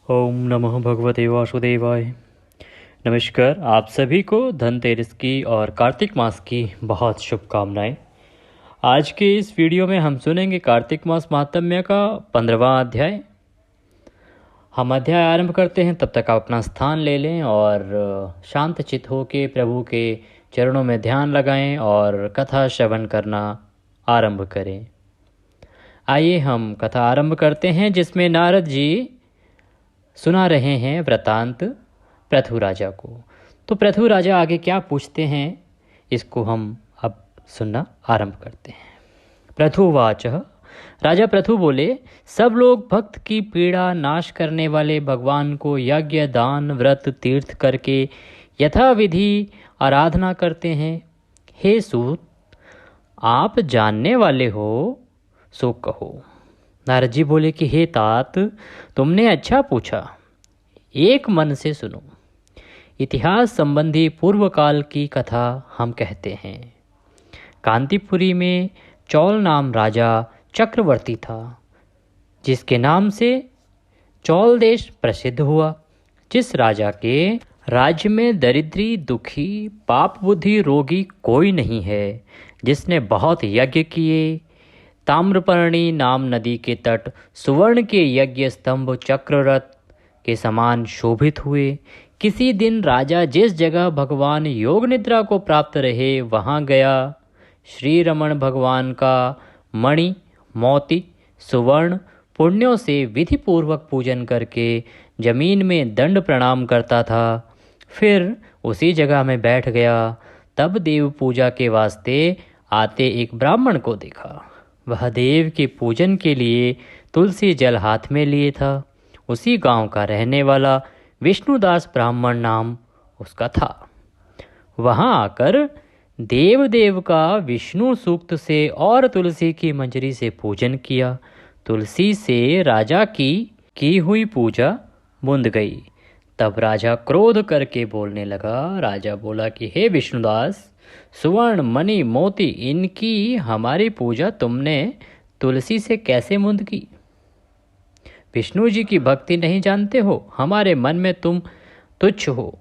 ओम नमः भगवते वासुदेवाय। नमस्कार, आप सभी को धनतेरस की और कार्तिक मास की बहुत शुभकामनाएं। आज के इस वीडियो में हम सुनेंगे कार्तिक मास महात्म्य का 15वां अध्याय। हम अध्याय आरंभ करते हैं, तब तक आप अपना स्थान ले लें और शांत चित्त होकर प्रभु के चरणों में ध्यान लगाएं और कथा श्रवण करना आरंभ करें। आइए हम कथा आरंभ करते हैं, जिसमें नारद जी सुना रहे हैं वृतांत पृथु राजा को। तो पृथु राजा आगे क्या पूछते हैं, इसको हम अब सुनना आरंभ करते हैं। पृथुवाच, राजा पृथु बोले, सब लोग भक्त की पीड़ा नाश करने वाले भगवान को यज्ञ दान व्रत तीर्थ करके यथाविधि आराधना करते हैं। हे सूत, आप जानने वाले हो सो कहो। नारद जी बोले कि हे तात, तुमने अच्छा पूछा, एक मन से सुनो। इतिहास संबंधी पूर्व काल की कथा हम कहते हैं। कांतिपुरी में चौल नाम राजा चक्रवर्ती था, जिसके नाम से चौल देश प्रसिद्ध हुआ। जिस राजा के राज्य में दरिद्री दुखी पाप बुद्धि रोगी कोई नहीं है, जिसने बहुत यज्ञ किए, ताम्रपर्णी नाम नदी के तट सुवर्ण के यज्ञ स्तंभ चक्ररथ के समान शोभित हुए। किसी दिन राजा जिस जगह भगवान योग निद्रा को प्राप्त रहे वहाँ गया। श्री रमण भगवान का मणि मोती सुवर्ण पुण्यों से विधि पूर्वक पूजन करके जमीन में दंड प्रणाम करता था। फिर उसी जगह में बैठ गया। तब देव पूजा के वास्ते आते एक ब्राह्मण को देखा। वह देव के पूजन के लिए तुलसी जल हाथ में लिए था। उसी गांव का रहने वाला विष्णुदास ब्राह्मण नाम उसका था। वहां आकर देव का विष्णु सूक्त से और तुलसी की मंजरी से पूजन किया। तुलसी से राजा की हुई पूजा मुंद गई। तब राजा क्रोध करके बोलने लगा। राजा बोला कि हे विष्णुदास, सुवर्ण मणि मोती इनकी हमारी पूजा तुमने तुलसी से कैसे मुंद की? विष्णु जी की भक्ति नहीं जानते हो? हमारे मन में तुम तुच्छ हो।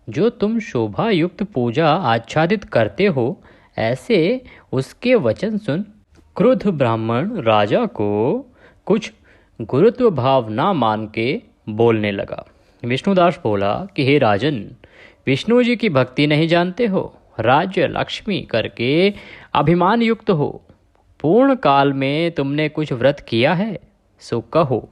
जो तुम शोभा युक्त पूजा आच्छादित करते हो, ऐसे उसके वचन सुन। क्रुद्ध ब्राह्मण राजा को कुछ गुरुत्व भाव ना मान के बोलने लगा। विष्णुदास बोला कि हे राजन, विष्णु जी की भक्ति नहीं जानते हो, राज्य लक्ष्मी करके अभिमान युक्त हो। पूर्ण काल में तुमने कुछ व्रत किया है सो कहो।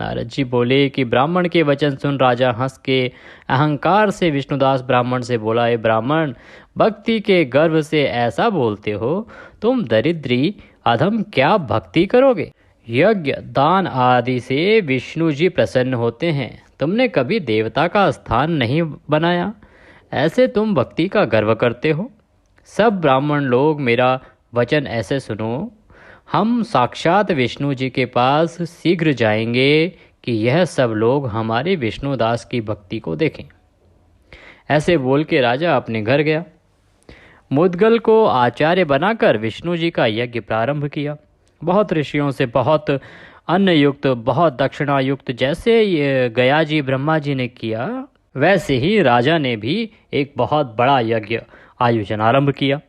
नारद जी बोले कि ब्राह्मण के वचन सुन राजा हंस के अहंकार से विष्णुदास ब्राह्मण से बोला, हे ब्राह्मण, भक्ति के गर्व से ऐसा बोलते हो? तुम दरिद्री अधम क्या भक्ति करोगे? यज्ञ दान आदि से विष्णु जी प्रसन्न होते हैं। तुमने कभी देवता का स्थान नहीं बनाया, ऐसे तुम भक्ति का गर्व करते हो। सब ब्राह्मण लोग मेरा वचन ऐसे सुनो। हम साक्षात विष्णु जी के पास शीघ्र जाएंगे कि यह सब लोग हमारे विष्णुदास की भक्ति को देखें। ऐसे बोल के राजा अपने घर गया। मुद्गल को आचार्य बनाकर विष्णु जी का यज्ञ प्रारंभ किया। बहुत ऋषियों से बहुत अन्न युक्त, बहुत दक्षिणा युक्त, जैसे गया जी ब्रह्मा जी ने किया, वैसे ही राजा ने भी एक बहुत बड़ा यज्ञ आयोजन आरंभ किया।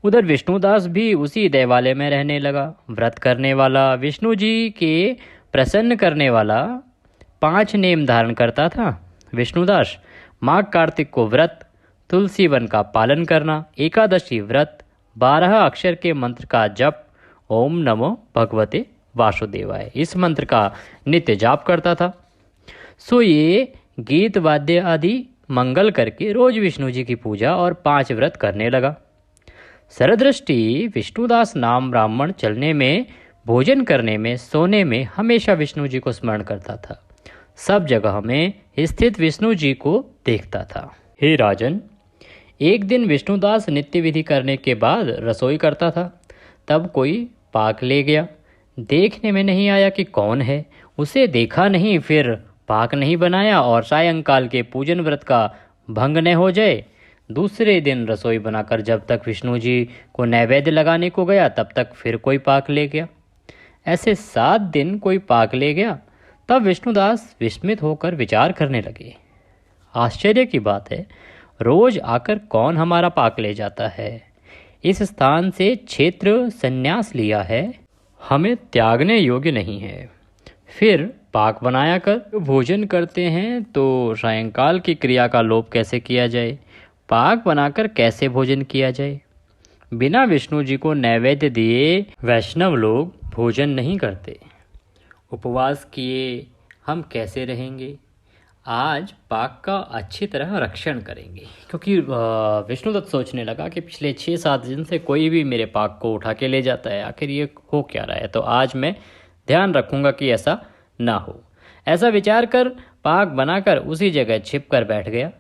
उधर विष्णुदास भी उसी देवालय में रहने लगा। व्रत करने वाला, विष्णु जी के प्रसन्न करने वाला 5 नेम धारण करता था। विष्णुदास माघ कार्तिक को व्रत, तुलसी वन का पालन करना, एकादशी व्रत, 12 अक्षर के मंत्र का जप, ओम नमो भगवते वासुदेवाय, इस मंत्र का नित्य जाप करता था। सो ये गीत वाद्य आदि मंगल करके रोज विष्णु जी की पूजा और 5 व्रत करने लगा। सरदृष्टि विष्णुदास नाम ब्राह्मण चलने में, भोजन करने में, सोने में हमेशा विष्णु जी को स्मरण करता था। सब जगह में स्थित विष्णु जी को देखता था। हे राजन, एक दिन विष्णुदास नित्य विधि करने के बाद रसोई करता था। तब कोई पाक ले गया। देखने में नहीं आया कि कौन है। उसे देखा नहीं, फिर पाक नहीं बनाया और सायंकाल के पूजन व्रत का भंग न हो जाए। दूसरे दिन रसोई बनाकर जब तक विष्णु जी को नैवेद्य लगाने को गया, तब तक फिर कोई पाक ले गया। ऐसे 7 दिन कोई पाक ले गया। तब विष्णुदास विस्मित होकर विचार करने लगे, आश्चर्य की बात है, रोज आकर कौन हमारा पाक ले जाता है। इस स्थान से क्षेत्र संन्यास लिया है, हमें त्यागने योग्य नहीं है। फिर पाक बनाया कर भोजन करते हैं तो सायंकाल की क्रिया का लोप कैसे किया जाए, पाक बनाकर कैसे भोजन किया जाए। बिना विष्णु जी को नैवेद्य दिए वैष्णव लोग भोजन नहीं करते। उपवास किए हम कैसे रहेंगे। आज पाक का अच्छी तरह रक्षण करेंगे। क्योंकि विष्णुदत्त सोचने लगा कि पिछले 6-7 दिन से कोई भी मेरे पाक को उठा के ले जाता है, आखिर ये हो क्या रहा है। तो आज मैं ध्यान रखूंगा कि ऐसा ना हो। ऐसा विचार कर पाक बनाकर उसी जगह छिप कर बैठ गया।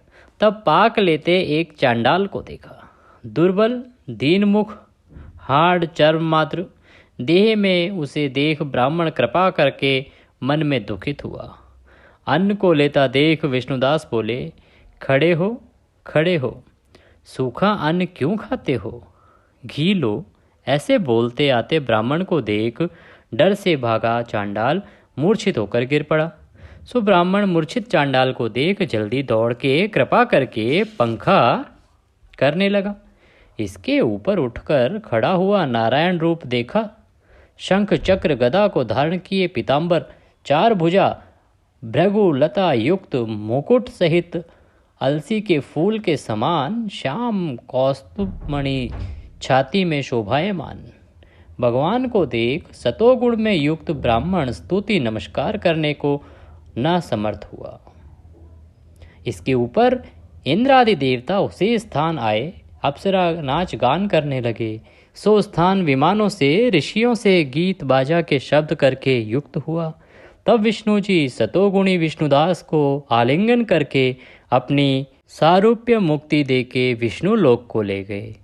तब पाक लेते एक चांडाल को देखा। दुर्बल, दीनमुख, हाड़ चर्म मात्र देह में उसे देख ब्राह्मण कृपा करके मन में दुखित हुआ। अन्न को लेता देख विष्णुदास बोले, खड़े हो, खड़े हो, सूखा अन्न क्यों खाते हो, घी लो। ऐसे बोलते आते ब्राह्मण को देख डर से भागा चांडाल मूर्छित होकर गिर पड़ा। सो ब्राह्मण मूर्छित चांडाल को देख जल्दी दौड़ के कृपा करके पंखा करने लगा। इसके ऊपर उठकर खड़ा हुआ नारायण रूप देखा। शंख चक्र गदा को धारण किए पीताम्बर, 4 भुजा, भृगु लता युक्त मुकुट सहित अलसी के फूल के समान श्याम कौस्तुभमणि छाती में शोभायमान। भगवान को देख सतोगुण में युक्त ब्राह्मण स्तुति नमस्कार करने को न समर्थ हुआ। इसके ऊपर इंद्र आदि देवता उसी स्थान आए, अप्सरा नाच गान करने लगे। सो स्थान विमानों से, ऋषियों से गीत बाजा के शब्द करके युक्त हुआ। तब विष्णु जी सतोगुणी विष्णुदास को आलिंगन करके अपनी सारूप्य मुक्ति देके विष्णु लोक को ले गए।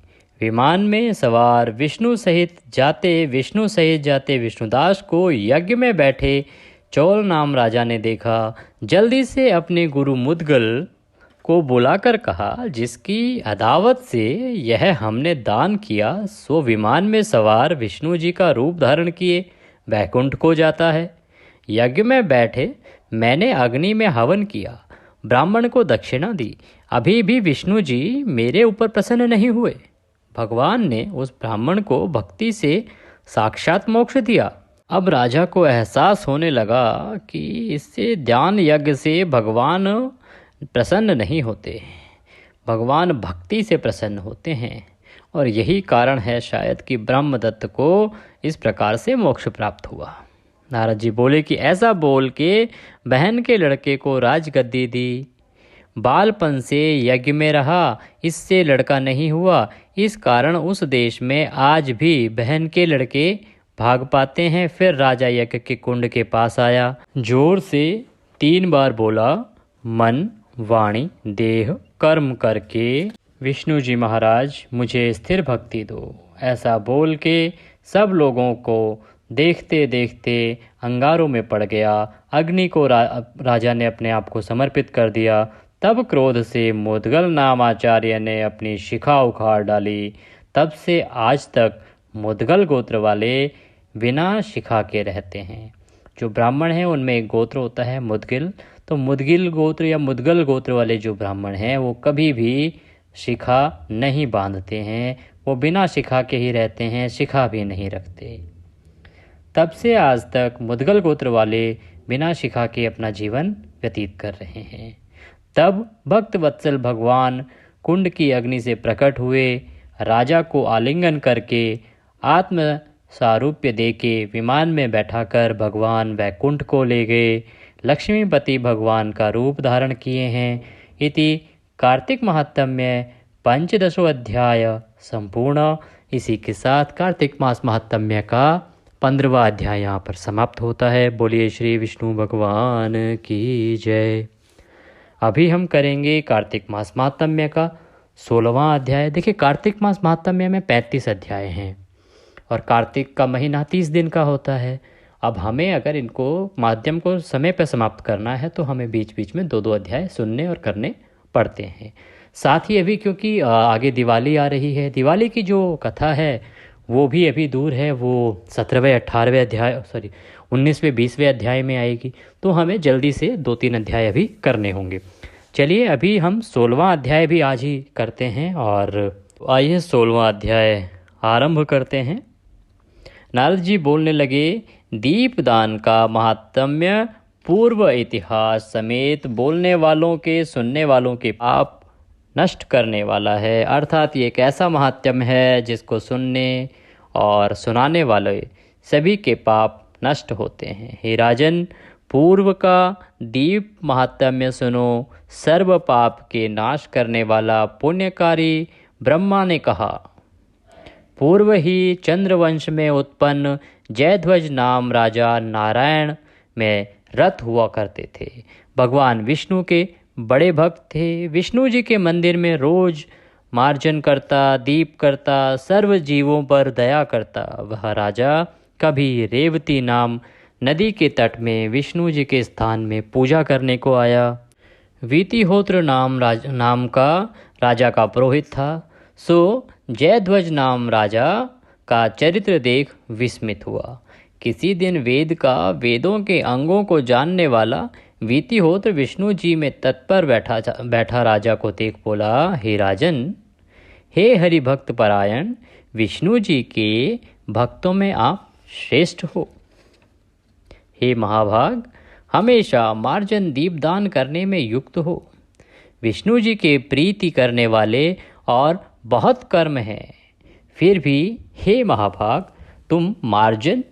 विमान में सवार विष्णु सहित जाते विष्णुदास को यज्ञ में बैठे चौल नाम राजा ने देखा। जल्दी से अपने गुरु मुद्गल को बुलाकर कहा, जिसकी अदावत से यह हमने दान किया, सो विमान में सवार विष्णु जी का रूप धारण किए वैकुंठ को जाता है। यज्ञ में बैठे मैंने अग्नि में हवन किया, ब्राह्मण को दक्षिणा दी, अभी भी विष्णु जी मेरे ऊपर प्रसन्न नहीं हुए। भगवान ने उस ब्राह्मण को भक्ति से साक्षात मोक्ष दिया। अब राजा को एहसास होने लगा कि इससे ध्यान यज्ञ से भगवान प्रसन्न नहीं होते, भगवान भक्ति से प्रसन्न होते हैं। और यही कारण है शायद कि ब्रह्मदत्त को इस प्रकार से मोक्ष प्राप्त हुआ। नारद जी बोले कि ऐसा बोल के बहन के लड़के को राजगद्दी दी। बालपन से यज्ञ में रहा, इससे लड़का नहीं हुआ। इस कारण उस देश में आज भी बहन के लड़के भाग पाते हैं। फिर राजा यज्ञ के कुंड के पास आया, जोर से 3 बार बोला, मन वाणी देह कर्म करके विष्णु जी महाराज मुझे स्थिर भक्ति दो। ऐसा बोल के सब लोगों को देखते देखते अंगारों में पड़ गया। अग्नि को राजा ने अपने आप को समर्पित कर दिया। तब क्रोध से मुद्गल नाम आचार्य ने अपनी शिखा उखाड़ डाली। तब से आज तक मुद्गल गोत्र वाले बिना शिखा के रहते हैं। जो ब्राह्मण हैं उनमें एक गोत्र होता है मुद्गिल, तो मुद्गिल गोत्र या मुद्गल गोत्र वाले जो ब्राह्मण हैं वो कभी भी शिखा नहीं बांधते हैं, वो बिना शिखा के ही रहते हैं, शिखा भी नहीं रखते। तब से आज तक मुद्गल गोत्र वाले बिना शिखा के अपना जीवन व्यतीत कर रहे हैं। तब भक्त वत्सल भगवान कुंड की अग्नि से प्रकट हुए, राजा को आलिंगन करके आत्म सारूप्य देके विमान में बैठाकर भगवान वैकुंठ को ले गए। लक्ष्मीपति भगवान का रूप धारण किए हैं। इति कार्तिक महात्म्य 15 अध्याय संपूर्ण। इसी के साथ कार्तिक मास महात्म्य का 15वां अध्याय यहाँ पर समाप्त होता है। बोलिए श्री विष्णु भगवान की जय। अभी हम करेंगे कार्तिक मास महात्म्य का 16वां अध्याय। देखिए कार्तिक मास महात्म्य में 35 अध्याय हैं और कार्तिक का महीना 30 दिन का होता है। अब हमें अगर इनको माध्यम को समय पर समाप्त करना है तो हमें बीच बीच में 2-2 अध्याय सुनने और करने पड़ते हैं। साथ ही अभी क्योंकि आगे दिवाली आ रही है, दिवाली की जो कथा है वो भी अभी दूर है। वो 17वें 18वें अध्याय 19वें 20वें अध्याय में आएगी। तो हमें जल्दी से 2-3 अध्याय अभी करने होंगे। चलिए अभी हम 16वां अध्याय भी आज ही करते हैं और आइए 16वां अध्याय आरंभ करते हैं। नारद जी बोलने लगे, दीपदान का महात्म्य पूर्व इतिहास समेत बोलने वालों के सुनने वालों के पाप नष्ट करने वाला है। अर्थात ये एक ऐसा महात्म्य है जिसको सुनने और सुनाने वाले सभी के पाप नष्ट होते हैं। हे राजन, पूर्व का दीप महात्म्य सुनो। सर्व पाप के नाश करने वाला पुण्यकारी ब्रह्मा ने कहा, पूर्व ही चंद्रवंश में उत्पन्न जयध्वज नाम राजा नारायण में रथ हुआ करते थे। भगवान विष्णु के बड़े भक्त थे। विष्णु जी के मंदिर में रोज मार्जन करता, दीप करता, सर्व जीवों पर दया करता। वह राजा कभी रेवती नाम नदी के तट में विष्णु जी के स्थान में पूजा करने को आया। वीतिहोत्र नाम का राजा का पुरोहित था। सो जयध्वज नाम राजा का चरित्र देख विस्मित हुआ। किसी दिन वेदों के अंगों को जानने वाला वीतिहोत्र विष्णु जी में तत्पर बैठा राजा को देख बोला, हे राजन, हे हरि भक्त परायण, विष्णु जी के भक्तों में आप श्रेष्ठ हो। हे महाभाग, हमेशा मार्जन दीपदान करने में युक्त हो। विष्णु जी के प्रीति करने वाले और बहुत कर्म हैं। फिर भी हे महाभाग, तुम मार्जन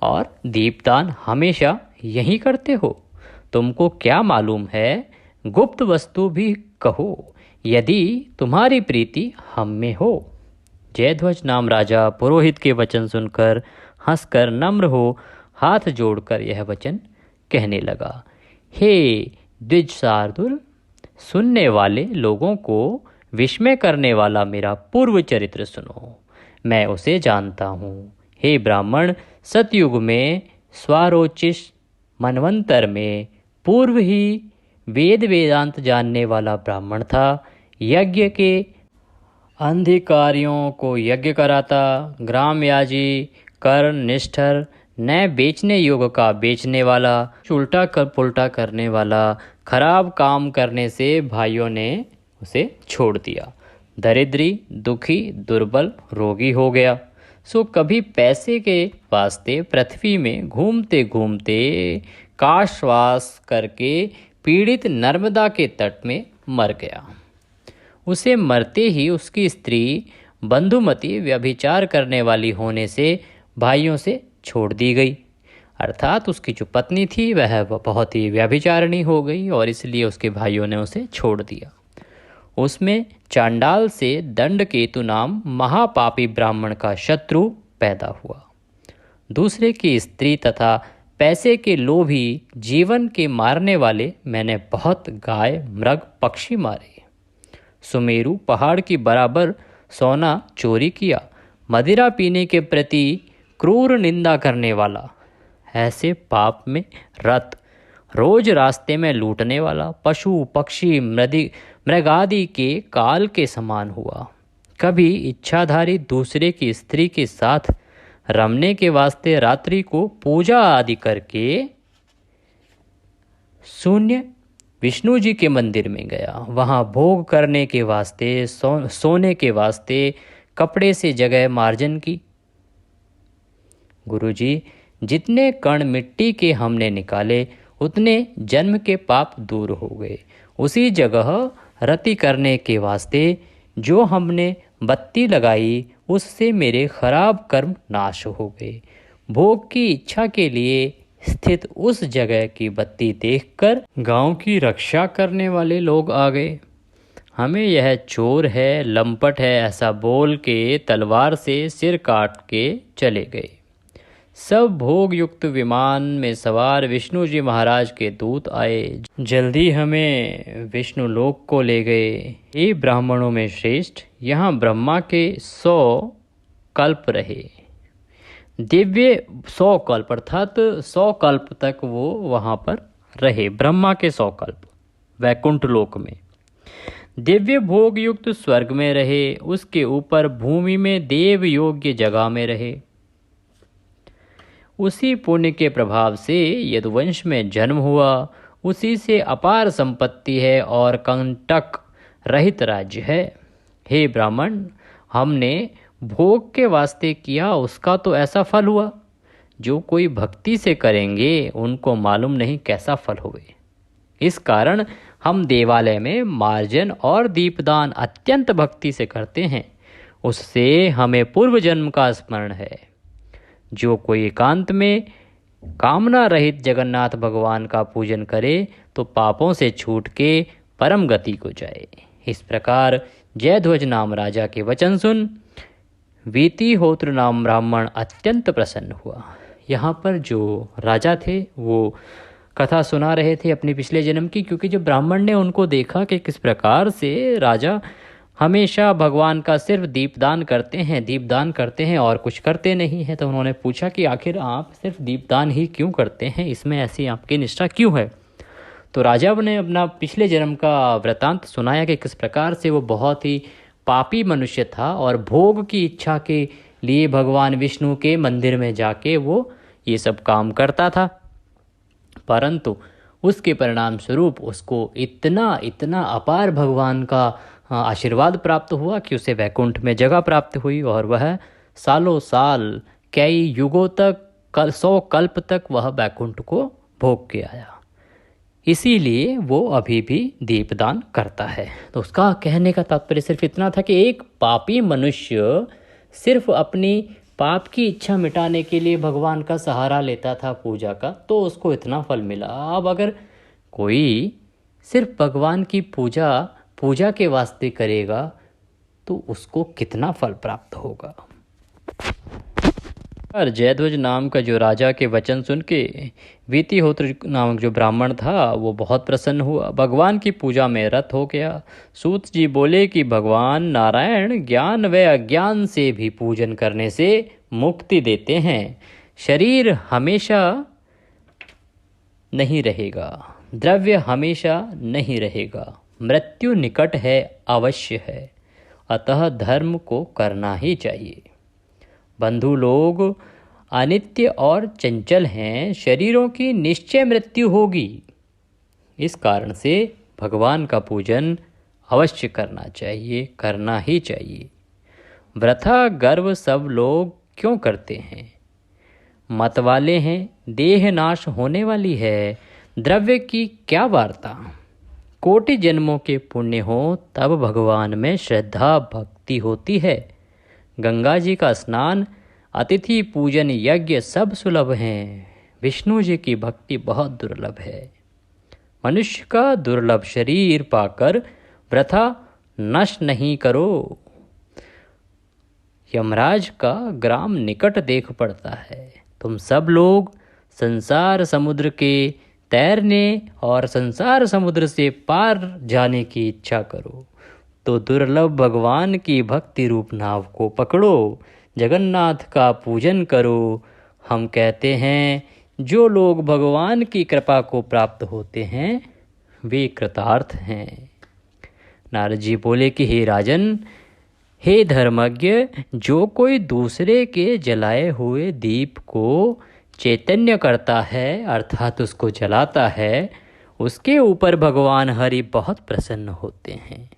और दीपदान हमेशा यही करते हो। तुमको क्या मालूम है? गुप्त वस्तु भी कहो, यदि तुम्हारी प्रीति हम में हो। जयध्वज नाम राजा पुरोहित के वचन सुनकर हंसकर नम्र हो हाथ जोड़कर यह वचन कहने लगा, हे द्विज शार्दुल, सुनने वाले लोगों को विस्मय करने वाला मेरा पूर्व चरित्र सुनो। मैं उसे जानता हूँ। हे ब्राह्मण, सतयुग में स्वारोचिष मनवंतर में पूर्व ही वेदांत जानने वाला ब्राह्मण था। यज्ञ के अधिकारियों को यज्ञ कराता, ग्रामयाजी, कर्ण निष्ठर, न बेचने योग्य का बेचने वाला, उल्टा पुल्टा करने वाला, खराब काम करने से भाइयों ने उसे छोड़ दिया। दरिद्री, दुखी, दुर्बल, रोगी हो गया। सो कभी पैसे के वास्ते पृथ्वी में घूमते घूमते काशवास करके पीड़ित नर्मदा के तट में मर गया। उसे मरते ही उसकी स्त्री बंधुमती व्यभिचार करने वाली होने से भाइयों से छोड़ दी गई। अर्थात उसकी जो पत्नी थी वह बहुत ही व्यभिचारिणी हो गई और इसलिए उसके भाइयों ने उसे छोड़ दिया। उसमें चांडाल से दंडकेतु नाम महापापी ब्राह्मण का शत्रु पैदा हुआ। दूसरे की स्त्री तथा पैसे के लोभी जीवन के मारने वाले मैंने बहुत गाय, मृग, पक्षी मारे। सुमेरु पहाड़ की बराबर सोना चोरी किया। मदिरा पीने के प्रति क्रूर निंदा करने वाला, ऐसे पाप में रत, रोज रास्ते में लूटने वाला, पशु पक्षी मृगादि के काल के समान हुआ। कभी इच्छाधारी दूसरे की स्त्री के साथ रमने के वास्ते रात्रि को पूजा आदि करके शून्य विष्णु जी के मंदिर में गया। वहाँ भोग करने के वास्ते सोने के वास्ते कपड़े से जगह मार्जन की। गुरुजी, जितने कण मिट्टी के हमने निकाले उतने जन्म के पाप दूर हो गए। उसी जगह रति करने के वास्ते जो हमने बत्ती लगाई उससे मेरे खराब कर्म नाश हो गए। भोग की इच्छा के लिए स्थित उस जगह की बत्ती देखकर गांव की रक्षा करने वाले लोग आ गए। हमें यह चोर है, लंपट है ऐसा बोल के तलवार से सिर काट के चले गए। सब भोग युक्त विमान में सवार विष्णु जी महाराज के दूत आए। जल्दी हमें विष्णु लोक को ले गए। ये ब्राह्मणों में श्रेष्ठ, यहाँ ब्रह्मा के 100 कल्प रहे। दिव्य 100 कल्प अर्थात 100 कल्प तक वो वहाँ पर रहे। ब्रह्मा के 100 कल्प वैकुंठ लोक में। दिव्य भोग युक्त स्वर्ग में रहे। उसके ऊपर भूमि में देव योग्य जगह में रहे। उसी पुण्य के प्रभाव से यदुवंश में जन्म हुआ, उसी से अपार संपत्ति है और कंटक रहित राज्य है। हे ब्राह्मण, हमने भोग के वास्ते किया उसका तो ऐसा फल हुआ, जो कोई भक्ति से करेंगे उनको मालूम नहीं कैसा फल हुए। इस कारण हम देवालय में मार्जन और दीपदान अत्यंत भक्ति से करते हैं, उससे हमें पूर्व जन्म का स्मरण है। जो कोई एकांत में कामना रहित जगन्नाथ भगवान का पूजन करे तो पापों से छूट के परम गति को जाए। इस प्रकार जयध्वज नाम राजा के वचन सुन वीतिहोत्र नाम ब्राह्मण अत्यंत प्रसन्न हुआ। यहाँ पर जो राजा थे वो कथा सुना रहे थे अपने पिछले जन्म की, क्योंकि जब ब्राह्मण ने उनको देखा कि किस प्रकार से राजा हमेशा भगवान का सिर्फ दीपदान करते हैं और कुछ करते नहीं हैं, तो उन्होंने पूछा कि आखिर आप सिर्फ दीपदान ही क्यों करते हैं, इसमें ऐसी आपकी निष्ठा क्यों है। तो राजा ने अपना पिछले जन्म का वृतांत सुनाया कि किस प्रकार से वो बहुत ही पापी मनुष्य था और भोग की इच्छा के लिए भगवान विष्णु के मंदिर में जाके वो ये सब काम करता था, परंतु उसके परिणाम स्वरूप उसको इतना अपार भगवान का आशीर्वाद प्राप्त हुआ कि उसे वैकुंठ में जगह प्राप्त हुई और वह सालों साल कई युगों तक 100 कल्प तक वह वैकुंठ को भोग के आया। इसीलिए वो अभी भी दीपदान करता है। तो उसका कहने का तात्पर्य सिर्फ इतना था कि एक पापी मनुष्य सिर्फ अपनी पाप की इच्छा मिटाने के लिए भगवान का सहारा लेता था पूजा का, तो उसको इतना फल मिला। अब अगर कोई सिर्फ भगवान की पूजा के वास्ते करेगा तो उसको कितना फल प्राप्त होगा। और जयध्वज नाम का जो राजा के वचन सुन के वीतिहोत्र नामक जो ब्राह्मण था वो बहुत प्रसन्न हुआ, भगवान की पूजा में रत हो गया। सूत जी बोले कि भगवान नारायण ज्ञान व अज्ञान से भी पूजन करने से मुक्ति देते हैं। शरीर हमेशा नहीं रहेगा, द्रव्य हमेशा नहीं रहेगा, मृत्यु निकट है, अवश्य है, अतः धर्म को करना ही चाहिए। बंधु लोग अनित्य और चंचल हैं, शरीरों की निश्चय मृत्यु होगी। इस कारण से भगवान का पूजन अवश्य करना चाहिए, करना ही चाहिए। वृथा गर्व सब लोग क्यों करते हैं? मत वाले हैं, देह नाश होने वाली है, द्रव्य की क्या वार्ता। कोटि जन्मों के पुण्य हो तब भगवान में श्रद्धा भक्ति होती है। गंगा जी का स्नान, अतिथि पूजन, यज्ञ सब सुलभ हैं, विष्णु जी की भक्ति बहुत दुर्लभ है। मनुष्य का दुर्लभ शरीर पाकर वृथा नष्ट नहीं करो। यमराज का ग्राम निकट देख पड़ता है। तुम सब लोग संसार समुद्र के तैरने और संसार समुद्र से पार जाने की इच्छा करो तो दुर्लभ भगवान की भक्ति रूप नाव को पकड़ो, जगन्नाथ का पूजन करो। हम कहते हैं जो लोग भगवान की कृपा को प्राप्त होते हैं वे कृतार्थ हैं। नारद जी बोले कि हे राजन, हे धर्मज्ञ, जो कोई दूसरे के जलाए हुए दीप को चैतन्य करता है अर्थात उसको जलाता है, उसके ऊपर भगवान हरि बहुत प्रसन्न होते हैं।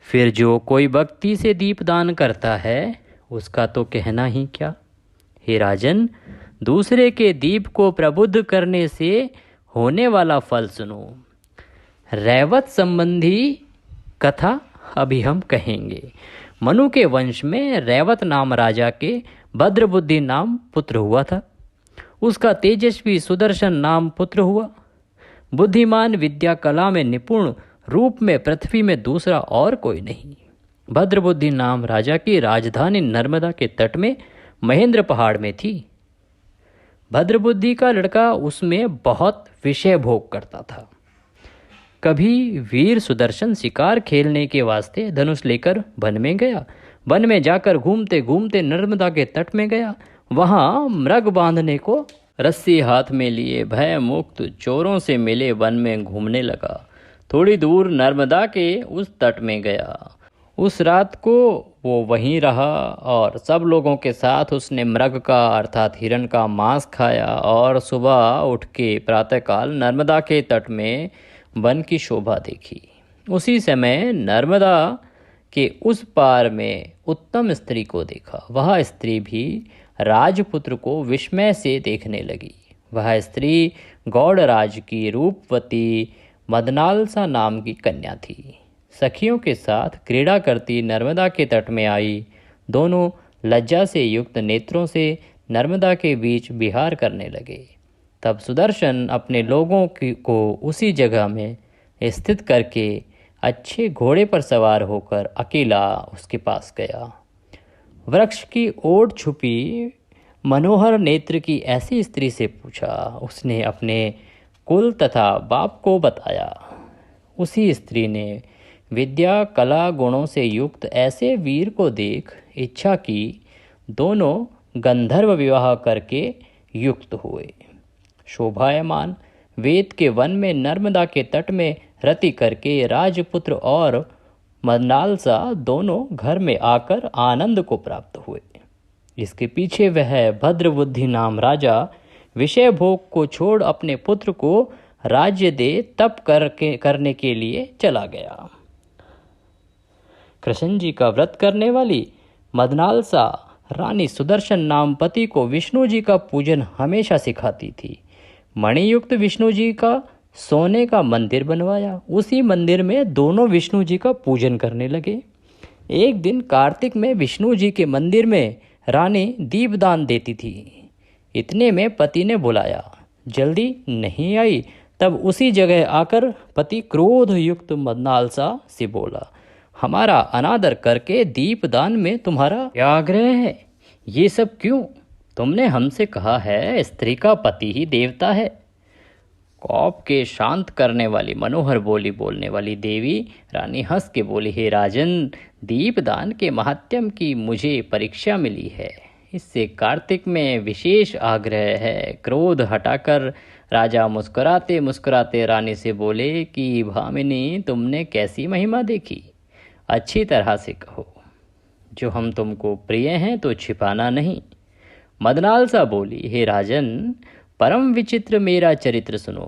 फिर जो कोई भक्ति से दीपदान करता है उसका तो कहना ही क्या। हे राजन, दूसरे के दीप को प्रबुद्ध करने से होने वाला फल सुनो। रैवत संबंधी कथा अभी हम कहेंगे। मनु के वंश में रैवत नाम राजा के भद्रबुद्धि नाम पुत्र हुआ था। उसका तेजस्वी सुदर्शन नाम पुत्र हुआ। बुद्धिमान, विद्या कला में निपुण, रूप में पृथ्वी में दूसरा और कोई नहीं। भद्रबुद्धि नाम राजा की राजधानी नर्मदा के तट में महेंद्र पहाड़ में थी। भद्रबुद्धि का लड़का उसमें बहुत विषय भोग करता था। कभी वीर सुदर्शन शिकार खेलने के वास्ते धनुष लेकर वन में गया। वन में जाकर घूमते घूमते नर्मदा के तट में गया। वहां मृग बांधने को रस्सी हाथ में लिए भय मुक्त चोरों से मिले वन में घूमने लगा। थोड़ी दूर नर्मदा के उस तट में गया। उस रात को वो वहीं रहा और सब लोगों के साथ उसने मृग का अर्थात हिरण का मांस खाया और सुबह उठ के प्रातःकाल नर्मदा के तट में वन की शोभा देखी। उसी समय नर्मदा के उस पार में उत्तम स्त्री को देखा। वह स्त्री भी राजपुत्र को विस्मय से देखने लगी। वह स्त्री गौड़राज की रूपवती मदनालसा नाम की कन्या थी। सखियों के साथ क्रीड़ा करती नर्मदा के तट में आई। दोनों लज्जा से युक्त नेत्रों से नर्मदा के बीच विहार करने लगे। तब सुदर्शन अपने लोगों को उसी जगह में स्थित करके अच्छे घोड़े पर सवार होकर अकेला उसके पास गया। वृक्ष की ओट छुपी मनोहर नेत्र की ऐसी स्त्री से पूछा। उसने अपने कुल तथा बाप को बताया। उसी स्त्री ने विद्या कला गुणों से युक्त ऐसे वीर को देख इच्छा की। दोनों गंधर्व विवाह करके युक्त हुए। शोभायमान वेद के वन में नर्मदा के तट में रति करके राजपुत्र और मदनालसा दोनों घर में आकर आनंद को प्राप्त हुए। इसके पीछे वह भद्रबुद्धि नाम राजा विषय भोग को छोड़ अपने पुत्र को राज्य दे तप करने के लिए चला गया। कृष्ण जी का व्रत करने वाली मदनालसा रानी सुदर्शन नाम पति को विष्णु जी का पूजन हमेशा सिखाती थी। मणियुक्त विष्णु जी का सोने का मंदिर बनवाया। उसी मंदिर में दोनों विष्णु जी का पूजन करने लगे। एक दिन कार्तिक में विष्णु जी के मंदिर में रानी दीपदान देती थी। इतने में पति ने बुलाया, जल्दी नहीं आई। तब उसी जगह आकर पति क्रोध युक्त मदनालसा से बोला, हमारा अनादर करके दीपदान में तुम्हारा क्या आग्रह है? ये सब क्यों? तुमने हमसे कहा है स्त्री का पति ही देवता है। कौप के शांत करने वाली मनोहर बोली बोलने वाली देवी रानी हंस के बोली, हे राजन, दीपदान के महात्म्य की मुझे परीक्षा मिली है। इससे कार्तिक में विशेष आग्रह है। क्रोध हटाकर राजा मुस्कुराते मुस्कुराते रानी से बोले कि भामिनी, तुमने कैसी महिमा देखी? अच्छी तरह से कहो। जो हम तुमको प्रिय हैं तो छिपाना नहीं। मदनालसा बोली, हे राजन, परम विचित्र मेरा चरित्र सुनो।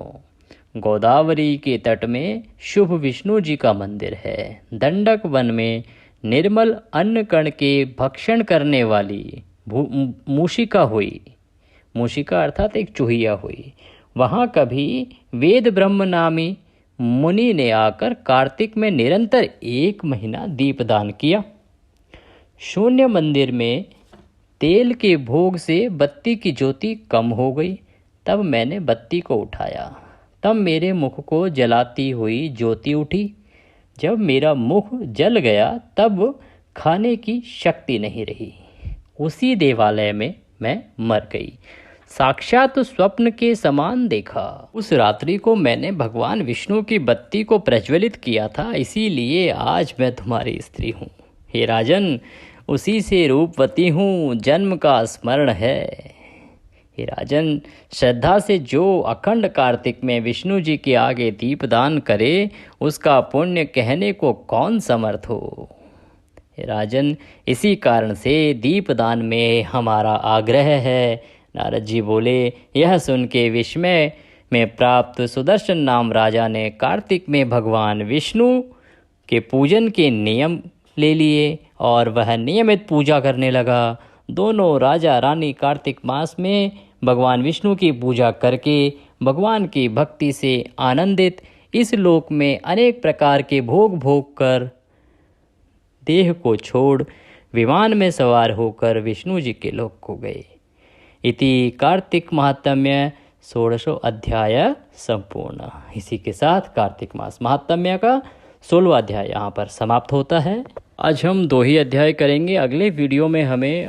गोदावरी के तट में शुभ विष्णु जी का मंदिर है। दंडक वन में निर्मल अन्न कण के भक्षण करने वाली मूषिका हुई। मूषिका अर्थात एक चूहिया हुई। वहाँ कभी वेद ब्रह्म नामी मुनि ने आकर कार्तिक में निरंतर 1 महीना दीपदान किया। शून्य मंदिर में तेल के भोग से बत्ती की ज्योति कम हो गई। तब मैंने बत्ती को उठाया। तब मेरे मुख को जलाती हुई ज्योति उठी। जब मेरा मुख जल गया तब खाने की शक्ति नहीं रही। उसी देवालय में मैं मर गई। साक्षात स्वप्न के समान देखा। उस रात्रि को मैंने भगवान विष्णु की बत्ती को प्रज्वलित किया था, इसीलिए आज मैं तुम्हारी स्त्री हूँ। हे राजन, उसी से रूपवती हूँ, जन्म का स्मरण है। हे राजन, श्रद्धा से जो अखंड कार्तिक में विष्णु जी के आगे दीपदान करे, उसका पुण्य कहने को कौन समर्थ हो। हे राजन, इसी कारण से दीपदान में हमारा आग्रह है। नारद जी बोले, यह सुन के विस्मय में प्राप्त सुदर्शन नाम राजा ने कार्तिक में भगवान विष्णु के पूजन के नियम ले लिए और वह नियमित पूजा करने लगा। दोनों राजा रानी कार्तिक मास में भगवान विष्णु की पूजा करके भगवान की भक्ति से आनंदित इस लोक में अनेक प्रकार के भोग भोग कर देह को छोड़ विमान में सवार होकर विष्णु जी के लोक को गए। इति कार्तिक महात्म्य 16 अध्याय संपूर्ण। इसी के साथ कार्तिक मास महात्म्य का 16वां अध्याय यहाँ पर समाप्त होता है। आज हम 2 ही अध्याय करेंगे। अगले वीडियो में हमें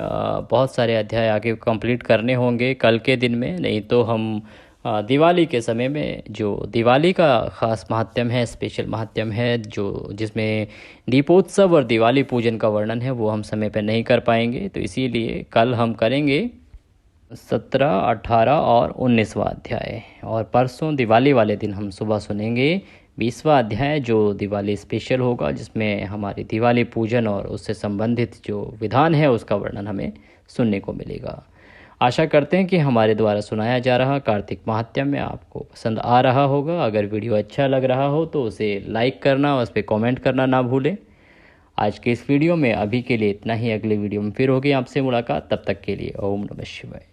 बहुत सारे अध्याय आगे कंप्लीट करने होंगे कल के दिन में, नहीं तो हम दिवाली के समय में जो दिवाली का ख़ास महात्म्य है, स्पेशल महात्म्य है, जो जिसमें दीपोत्सव और दिवाली पूजन का वर्णन है, वो हम समय पर नहीं कर पाएंगे। तो इसीलिए कल हम करेंगे 17, 18 और 19वां अध्याय। और परसों दिवाली वाले दिन हम सुबह सुनेंगे 20वां अध्याय, जो दिवाली स्पेशल होगा, जिसमें हमारी दिवाली पूजन और उससे संबंधित जो विधान है उसका वर्णन हमें सुनने को मिलेगा। आशा करते हैं कि हमारे द्वारा सुनाया जा रहा कार्तिक महात्म्य आपको पसंद आ रहा होगा। अगर वीडियो अच्छा लग रहा हो तो उसे लाइक करना और उस पर कॉमेंट करना ना भूलें। आज के इस वीडियो में अभी के लिए इतना ही। अगले वीडियो में फिर होगी आपसे मुलाकात। तब तक के लिए ओम नमः शिवाय।